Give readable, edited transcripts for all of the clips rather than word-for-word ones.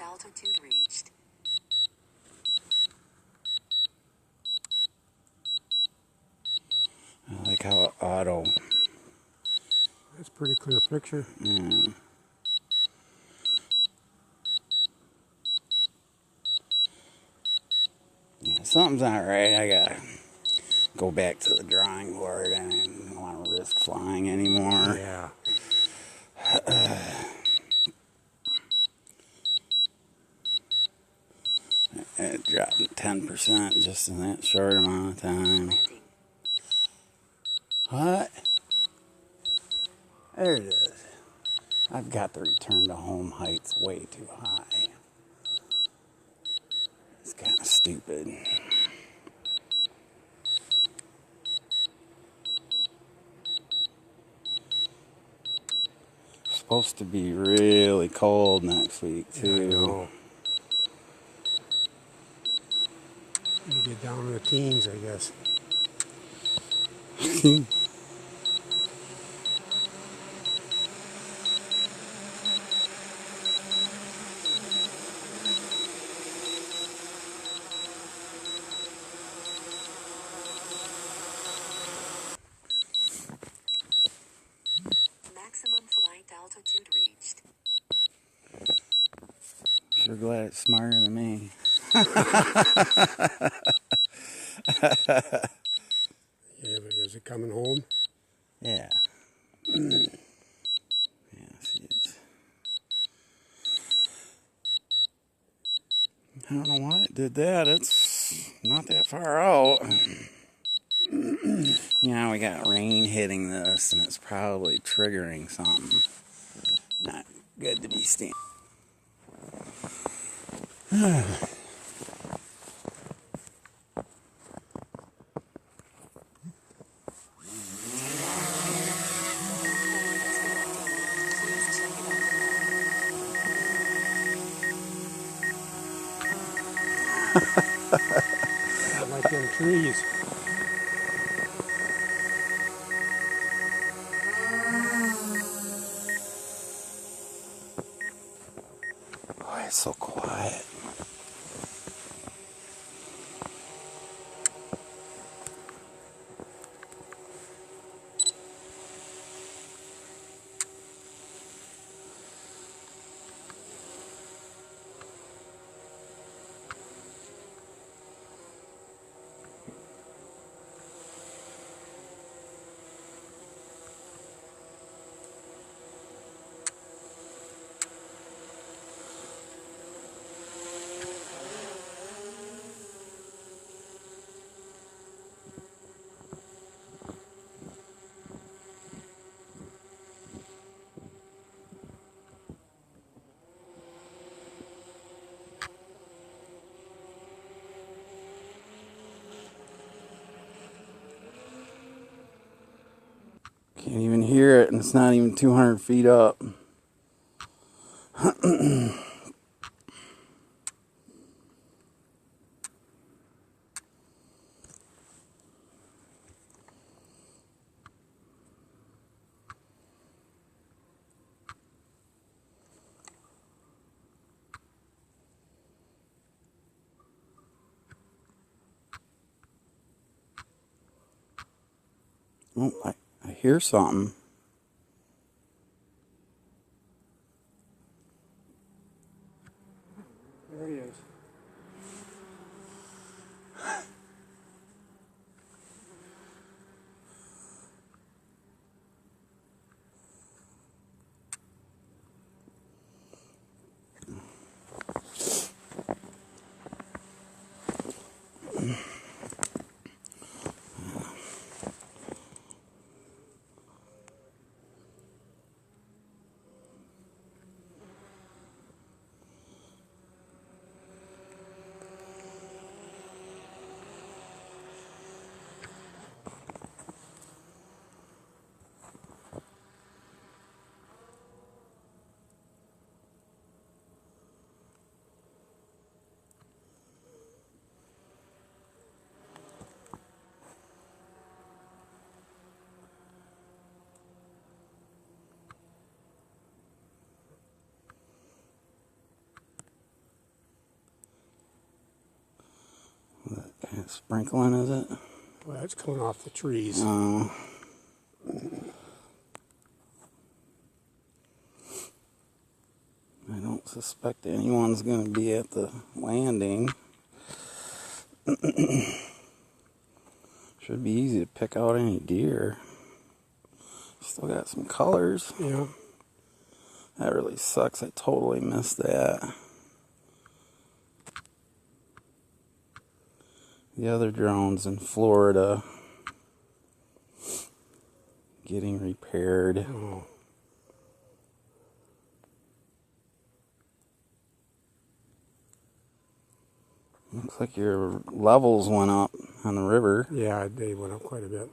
altitude reached. I like how auto. That's a pretty clear picture. Yeah. Yeah, something's not right. I gotta go back to the drawing board. I don't want to risk flying anymore. Yeah. It dropped 10% just in that short amount of time. Landing. What? There it is. I've got the return to home heights way too high. It's kind of stupid. It's supposed to be really cold next week too. Yeah, I know. You get down to the teens, I guess. Maximum flight altitude reached. Sure glad it's smarter than me. Yeah, but is it coming home? Yeah. Yes, he is. I don't know why it did that. It's not that far out. Yeah, we got rain hitting this, and it's probably triggering something. Not good to be standing. Not like them trees. Oh, it's so quiet. Can't even hear it, and it's not even 200 feet up. Oh, I hear something. There he is. Sprinkling, is it? Well, it's coming off the trees. Oh. I don't suspect anyone's going to be at the landing. Should be easy to pick out any deer. Still got some colors. Yeah. That really sucks. I totally missed that. The other drone's in Florida, getting repaired. Oh. Looks like your levels went up on the river. Yeah, they went up quite a bit.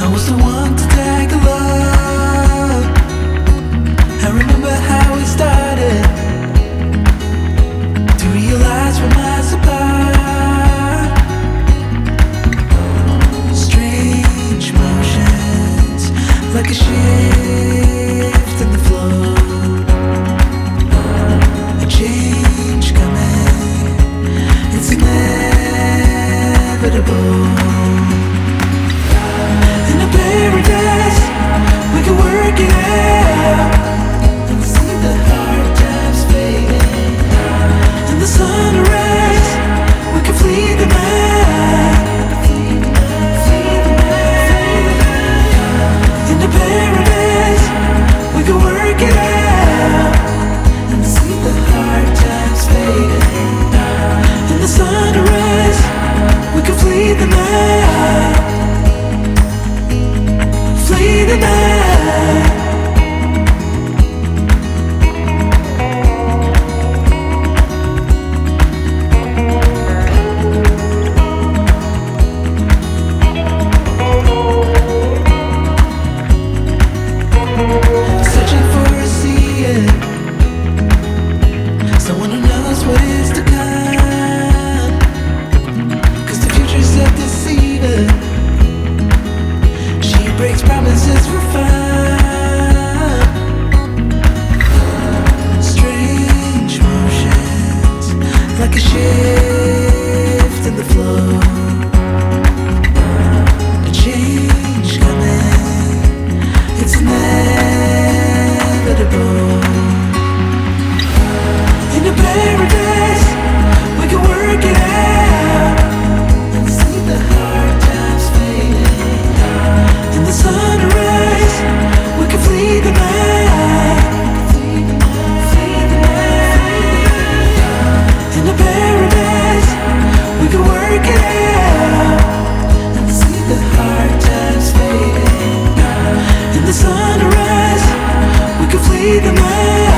I was the one to tag along. shift in the flow, a change coming, it's inevitable. In a paradise, we can work it out and see the hard times fading. In the sunrise, we can flee the night. In the paradise, we can work it out and see the hard times fading. In the sunrise, we can flee the night. Flee the night. Searching for a seeing, someone who knows what is to come. 'Cause the future's so deceiving. She breaks promises for fun. Strange motions, like a shift in the flow. A change coming, it's inevitable. In a paradise, we can work it out and see the hard times fading. In the sunrise, we can flee the night. In a paradise, we can work it out and see the hard times fading. In the sunrise, we can flee the night.